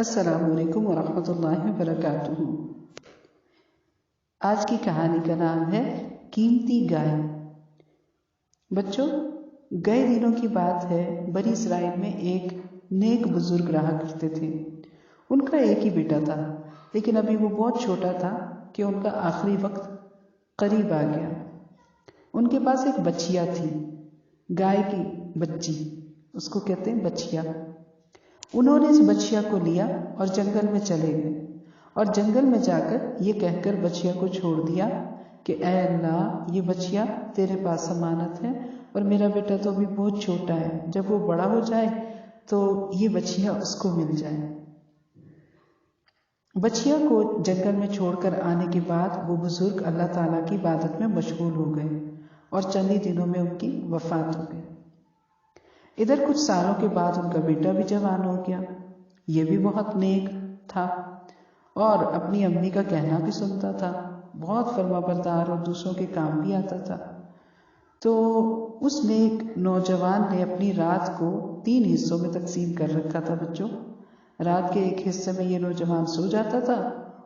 السلام علیکم ورحمۃ اللہ وبرکاتہ۔ آج کی کہانی کا نام ہے قیمتی گائے۔ بچوں، گئے دنوں کی بات ہے، بنی اسرائیل میں ایک نیک بزرگ رہا کرتے تھے۔ ان کا ایک ہی بیٹا تھا، لیکن ابھی وہ بہت چھوٹا تھا کہ ان کا آخری وقت قریب آ گیا۔ ان کے پاس ایک بچیا تھی، گائے کی بچی، اس کو کہتے ہیں بچیا۔ انہوں نے اس بچیا کو لیا اور جنگل میں چلے گئے، اور جنگل میں جا کر یہ کہہ کر بچیا کو چھوڑ دیا کہ اے اللہ، یہ بچیا تیرے پاس امانت ہے اور میرا بیٹا تو ابھی بہت چھوٹا ہے، جب وہ بڑا ہو جائے تو یہ بچیا اس کو مل جائے۔ بچیا کو جنگل میں چھوڑ کر آنے کے بعد وہ بزرگ اللہ تعالیٰ کی عبادت میں مشغول ہو گئے اور چند ہی دنوں میں ان کی وفات ہو گئی۔ ادھر کچھ سالوں کے بعد ان کا بیٹا بھی جوان ہو گیا۔ یہ بھی بہت نیک تھا اور اپنی امی کا کہنا بھی سنتا تھا، بہت فرما بردار اور دوسروں کے کام بھی آتا تھا۔ تو اس نیک نوجوان نے اپنی رات کو 3 حصوں میں تقسیم کر رکھا تھا۔ بچوں، رات کے ایک حصے میں یہ نوجوان سو جاتا تھا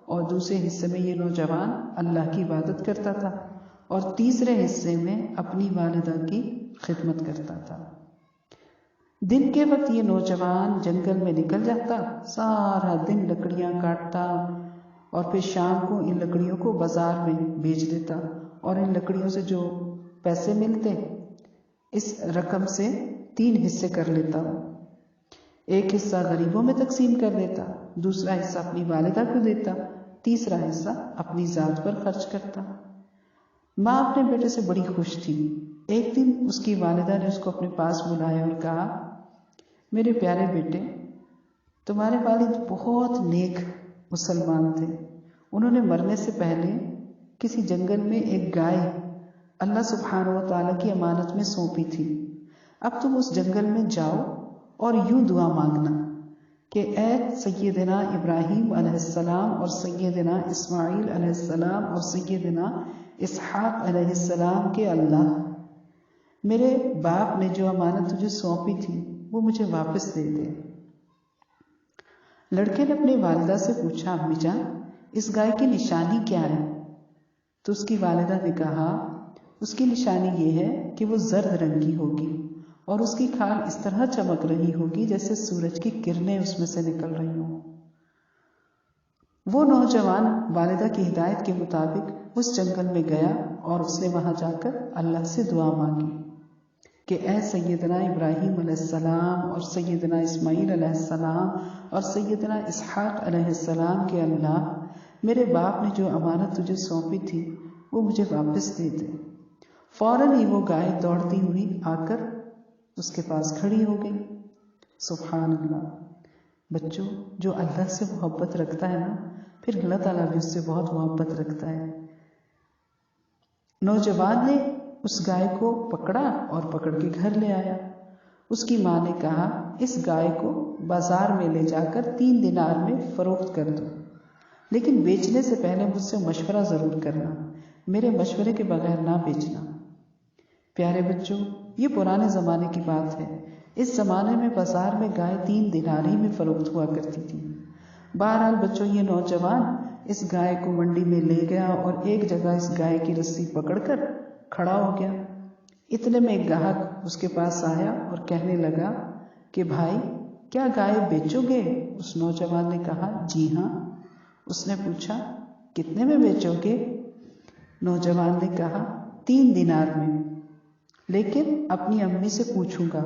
اور دوسرے حصے میں یہ نوجوان اللہ کی عبادت کرتا تھا اور تیسرے حصے میں اپنی والدہ کی خدمت کرتا تھا۔ دن کے وقت یہ نوجوان جنگل میں نکل جاتا، سارا دن لکڑیاں کاٹتا اور پھر شام کو ان لکڑیوں کو بازار میں بیچ دیتا، اور ان لکڑیوں سے جو پیسے ملتے اس رقم سے 3 حصے کر لیتا۔ ایک حصہ غریبوں میں تقسیم کر دیتا، دوسرا حصہ اپنی والدہ کو دیتا، تیسرا حصہ اپنی ذات پر خرچ کرتا۔ ماں اپنے بیٹے سے بڑی خوش تھی۔ ایک دن اس کی والدہ نے اس کو اپنے پاس بلایا اور کہا، میرے پیارے بیٹے، تمہارے والد بہت نیک مسلمان تھے۔ انہوں نے مرنے سے پہلے کسی جنگل میں ایک گائے اللہ سبحانہ و تعالیٰ کی امانت میں سونپی تھی۔ اب تم اس جنگل میں جاؤ اور یوں دعا مانگنا کہ اے سیدنا ابراہیم علیہ السلام اور سیدنا اسماعیل علیہ السلام اور سیدنا اسحاق علیہ السلام کے اللہ، میرے باپ نے جو امانت تجھے سونپی تھی وہ مجھے واپس دے دے۔ لڑکے نے اپنی والدہ سے پوچھا، امی جان، اس گائے کی نشانی کیا ہے؟ تو اس کی والدہ نے کہا، اس کی نشانی یہ ہے کہ وہ زرد رنگ کی ہوگی اور اس کی کھال اس طرح چمک رہی ہوگی جیسے سورج کی کرنیں اس میں سے نکل رہی ہوں۔ وہ نوجوان والدہ کی ہدایت کے مطابق اس جنگل میں گیا اور اس نے وہاں جا کر اللہ سے دعا مانگی کہ اے سیدنا ابراہیم علیہ السلام اور سیدنا اسماعیل علیہ السلام اور سیدنا اسحاق علیہ السلام کے اللہ، میرے باپ نے جو امانت تجھے سونپی تھی وہ مجھے واپس دے دے۔ فوراً ہی وہ گائے دوڑتی ہوئی آ کر اس کے پاس کھڑی ہو گئی۔ سبحان اللہ۔ بچوں، جو اللہ سے محبت رکھتا ہے نا، پھر اللہ تعالیٰ بھی اس سے بہت محبت رکھتا ہے۔ نوجوان نے اس گائے کو پکڑا اور پکڑ کے گھر لے آیا۔ اس کی ماں نے کہا، اس گائے کو بازار میں لے جا کر 3 دینار میں فروخت کر دو، لیکن بیچنے سے پہلے مجھ سے مشورہ ضرور کرنا، میرے مشورے کے بغیر نہ بیچنا۔ پیارے بچوں، یہ پرانے زمانے کی بات ہے۔ اس زمانے میں بازار میں گائے 3 دینار ہی میں فروخت ہوا کرتی تھی۔ بہرحال بچوں، یہ نوجوان اس گائے کو منڈی میں لے گیا اور ایک جگہ اس گائے کی رسی پکڑ کر کھڑا ہو گیا۔ اتنے میں ایک گاہک اس کے پاس آیا اور کہنے لگا کہ بھائی، کیا گائے بیچو گے؟ اس نوجوان نے کہا، جی ہاں۔ اس نے پوچھا، کتنے میں بیچو گے؟ نوجوان نے کہا، 3 دینار میں، لیکن اپنی امی سے پوچھوں گا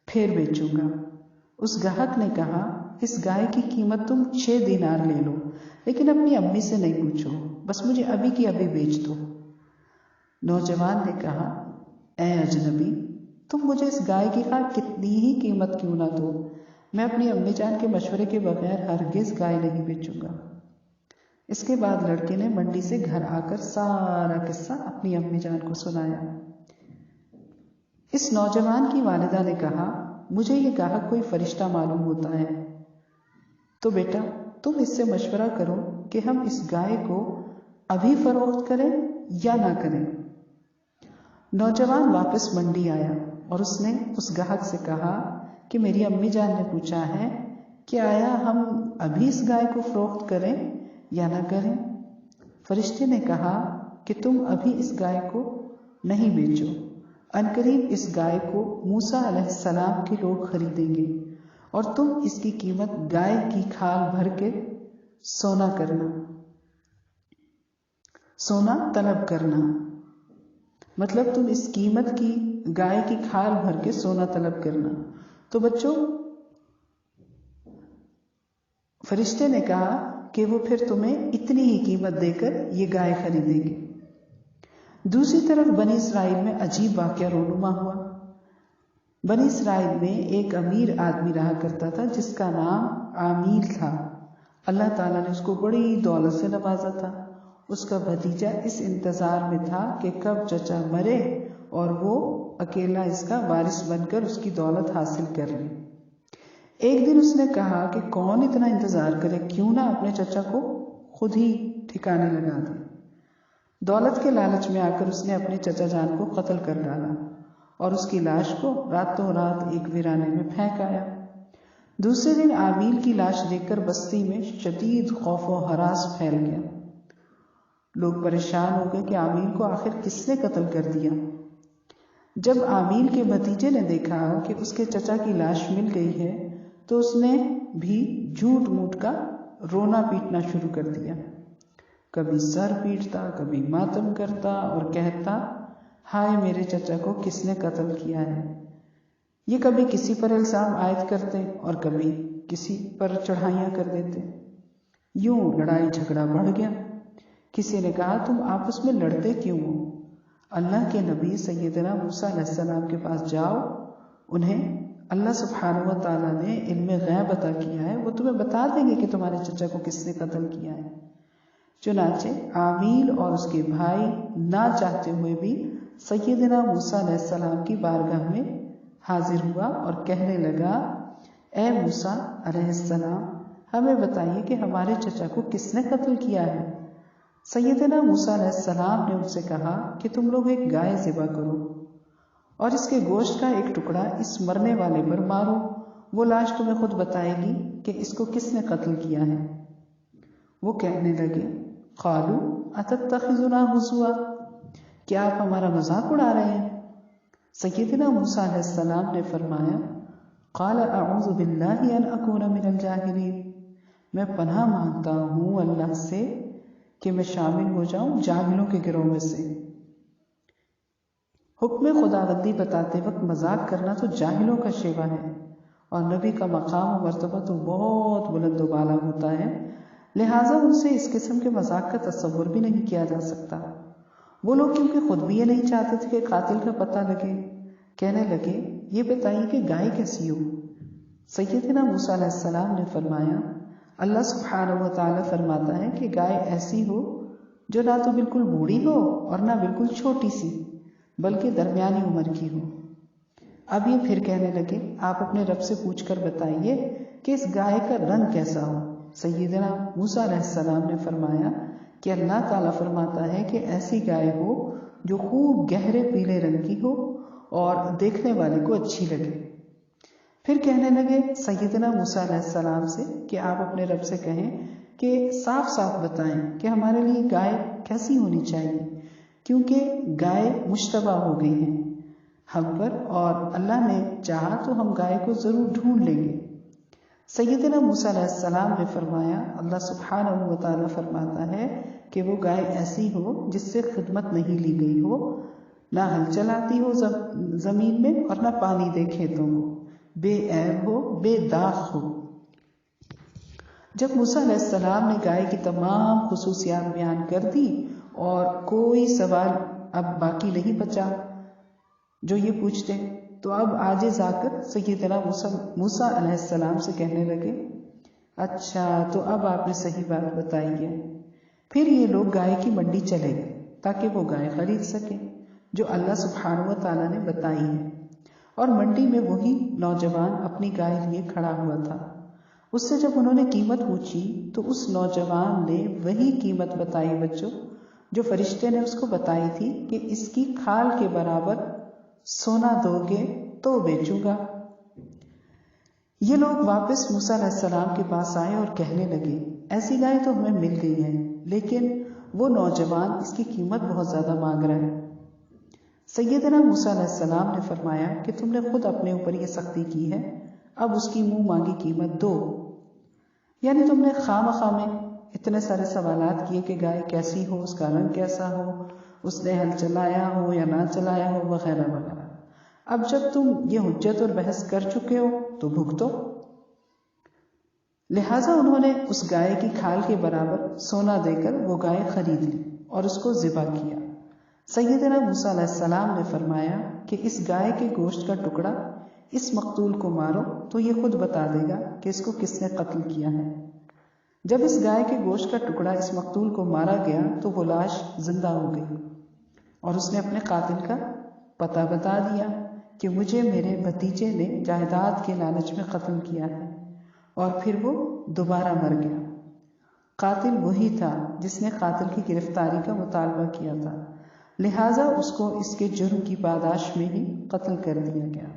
پھر بیچوں گا۔ اس گاہک نے کہا، اس گائے کی قیمت تم 6 دینار لے لو، لیکن اپنی امی سے نہیں پوچھو، بس مجھے ابھی کی ابھی بیچ دو۔ نوجوان نے کہا، اے اجنبی، تم مجھے اس گائے کی خواہ کتنی ہی قیمت کیوں نہ دو، میں اپنی امی جان کے مشورے کے بغیر ہرگز گائے نہیں بیچوں گا۔ اس کے بعد لڑکے نے منڈی سے گھر آ کر سارا قصہ اپنی امی جان کو سنایا۔ اس نوجوان کی والدہ نے کہا، مجھے یہ گاہک کوئی فرشتہ معلوم ہوتا ہے، تو بیٹا تم اس سے مشورہ کرو کہ ہم اس گائے کو ابھی فروخت کریں یا نہ کریں۔ نوجوان واپس منڈی آیا اور اس نے اس گاہک سے کہا کہ میری امی جان نے پوچھا ہے کہ آیا ہم ابھی اس گائے کو فروخت کریں یا نہ کریں؟ فرشتے نے کہا کہ تم ابھی اس گائے کو نہیں بیچو، عنقریب اس گائے کو موسیٰ علیہ السلام کے لوگ خریدیں گے اور تم اس کی قیمت گائے کی کھال بھر کے سونا طلب کرنا، مطلب تم اس قیمت کی گائے کی کھال بھر کے سونا طلب کرنا۔ تو بچوں، فرشتے نے کہا کہ وہ پھر تمہیں اتنی ہی قیمت دے کر یہ گائے خریدیں گے۔ دوسری طرف بنی اسرائیل میں عجیب واقعہ رونما ہوا۔ بنی اسرائیل میں ایک امیر آدمی رہا کرتا تھا جس کا نام عامیل تھا۔ اللہ تعالیٰ نے اس کو بڑی دولت سے نوازا تھا۔ اس کا بھتیجا اس انتظار میں تھا کہ کب چچا مرے اور وہ اکیلا اس کا وارث بن کر اس کی دولت حاصل کر لے۔ ایک دن اس نے کہا کہ کون اتنا انتظار کرے، کیوں نہ اپنے چچا کو خود ہی ٹھکانے لگا دے۔ دولت کے لالچ میں آ کر اس نے اپنے چچا جان کو قتل کر ڈالا اور اس کی لاش کو راتوں رات ایک ویرانے میں پھینک آیا۔ دوسرے دن عامیل کی لاش دیکھ کر بستی میں شدید خوف و ہراس پھیل گیا۔ لوگ پریشان ہو گئے کہ عامیل کو آخر کس نے قتل کر دیا۔ جب عامیل کے بھتیجے نے دیکھا کہ اس کے چچا کی لاش مل گئی ہے تو اس نے بھی جھوٹ موٹ کا رونا پیٹنا شروع کر دیا۔ کبھی سر پیٹتا، کبھی ماتم کرتا اور کہتا، ہائے میرے چچا کو کس نے قتل کیا ہے۔ یہ کبھی کسی پر الزام عائد کرتے اور کبھی کسی پر چڑھائیاں کر دیتے۔ یوں لڑائی جھگڑا بڑھ گیا۔ کسی نے کہا، تم آپس میں لڑتے کیوں ہو؟ اللہ کے نبی سیدنا موسیٰ علیہ السلام کے پاس جاؤ، انہیں اللہ سبحانہ و تعالیٰ نے علم غیب عطا کیا ہے، وہ تمہیں بتا دیں گے کہ تمہارے چچا کو کس نے قتل کیا ہے۔ چنانچہ عامیل اور اس کے بھائی نہ چاہتے ہوئے بھی سیدنا موسیٰ علیہ السلام کی بارگاہ میں حاضر ہوا اور کہنے لگا، اے موسیٰ علیہ السلام، ہمیں بتائیے کہ ہمارے چچا کو کس نے قتل کیا ہے۔ سیدنا موسیٰ علیہ السلام نے ان سے کہا کہ تم لوگ ایک گائے ذبح کرو اور اس کے گوشت کا ایک ٹکڑا اس مرنے والے پر مارو، وہ لاش تمہیں خود بتائے گی کہ اس کو کس نے قتل کیا ہے۔ وہ کہنے لگے، قالوا اتتخذنا ہزوا، کیا آپ ہمارا مذاق اڑا رہے ہیں؟ سیدنا موسیٰ علیہ السلام نے فرمایا، قال اعوذ باللہ ان اکون من الجاہلین، میں پناہ مانگتا ہوں اللہ سے کہ میں شامل ہو جاؤں جاہلوں کے گروہ میں سے۔ حکم خداوندی بتاتے وقت مذاق کرنا تو جاہلوں کا شیوا ہے، اور نبی کا مقام و مرتبہ تو بہت بلند و بالا ہوتا ہے، لہٰذا ان سے اس قسم کے مذاق کا تصور بھی نہیں کیا جا سکتا۔ وہ لوگ کیونکہ خود بھی یہ نہیں چاہتے تھے کہ قاتل کا پتہ لگے، کہنے لگے، یہ بتائیے کہ گائے کیسی ہو؟ سیدنا موسیٰ علیہ السلام نے فرمایا، اللہ سبحانہ و تعالیٰ فرماتا ہے کہ گائے ایسی ہو جو نہ تو بالکل بوڑھی ہو اور نہ بالکل چھوٹی سی، بلکہ درمیانی عمر کی ہو۔ اب یہ پھر کہنے لگے، آپ اپنے رب سے پوچھ کر بتائیے کہ اس گائے کا رنگ کیسا ہو۔ سیدنا موسیٰ علیہ السلام نے فرمایا کہ اللہ تعالیٰ فرماتا ہے کہ ایسی گائے ہو جو خوب گہرے پیلے رنگ کی ہو اور دیکھنے والے کو اچھی لگے۔ پھر کہنے لگے سیدنا موسیٰ علیہ السلام سے کہ آپ اپنے رب سے کہیں کہ صاف صاف بتائیں کہ ہمارے لیے گائے کیسی ہونی چاہیے، کیونکہ گائے مشتبہ ہو گئی ہیں ہم پر، اور اللہ نے چاہا تو ہم گائے کو ضرور ڈھونڈ لیں گے۔ سیدنا موسیٰ علیہ السلام نے فرمایا، اللہ سبحانہ و تعالیٰ فرماتا ہے کہ وہ گائے ایسی ہو جس سے خدمت نہیں لی گئی ہو، نہ ہل چلاتی ہو زمین میں اور نہ پانی دے کھیتوں کو، بے عیب ہو، بے داغ ہو۔ جب موسیٰ علیہ السلام نے گائے کی تمام خصوصیات بیان کر دی اور کوئی سوال اب باقی نہیں بچا جو یہ پوچھتے، تو اب عاجز آ کر سیدنا موسیٰ علیہ السلام سے کہنے لگے، اچھا تو اب آپ نے صحیح بات بتائی ہے۔ پھر یہ لوگ گائے کی منڈی چلے گئے تاکہ وہ گائے خرید سکیں جو اللہ سبحانہ و تعالیٰ نے بتائی ہے، اور منڈی میں وہی نوجوان اپنی گائے لیے کھڑا ہوا تھا۔ اس سے جب انہوں نے قیمت پوچھی تو اس نوجوان نے وہی قیمت بتائی بچوں جو فرشتے نے اس کو بتائی تھی کہ اس کی کھال کے برابر سونا دو گے تو بیچوں گا۔ یہ لوگ واپس موسیٰ علیہ السلام کے پاس آئے اور کہنے لگے ایسی گائے تو ہمیں مل گئی ہے، لیکن وہ نوجوان اس کی قیمت بہت زیادہ مانگ رہا ہے۔ سیدنا موسیٰ علیہ السلام نے فرمایا کہ تم نے خود اپنے اوپر یہ سختی کی ہے، اب اس کی منہ مانگی قیمت دو۔ یعنی تم نے خواہ مخواہ میں اتنے سارے سوالات کیے کہ گائے کیسی ہو، اس کا رنگ کیسا ہو، اس نے ہل چلایا ہو یا نہ چلایا ہو، وغیرہ وغیرہ۔ اب جب تم یہ حجت اور بحث کر چکے ہو تو بھگتو۔ لہٰذا انہوں نے اس گائے کی کھال کے برابر سونا دے کر وہ گائے خرید لی اور اس کو ذبح کیا۔ سیدنا موسیٰ علیہ السلام نے فرمایا کہ اس گائے کے گوشت کا ٹکڑا اس مقتول کو مارو تو یہ خود بتا دے گا کہ اس کو کس نے قتل کیا ہے۔ جب اس گائے کے گوشت کا ٹکڑا اس مقتول کو مارا گیا تو وہ لاش زندہ ہو گئی اور اس نے اپنے قاتل کا پتہ بتا دیا کہ مجھے میرے بھتیجے نے جائیداد کے لالچ میں قتل کیا ہے، اور پھر وہ دوبارہ مر گیا۔ قاتل وہی تھا جس نے قاتل کی گرفتاری کا مطالبہ کیا تھا، لہٰذا اس کو اس کے جرم کی پاداش میں ہی قتل کر دیا گیا۔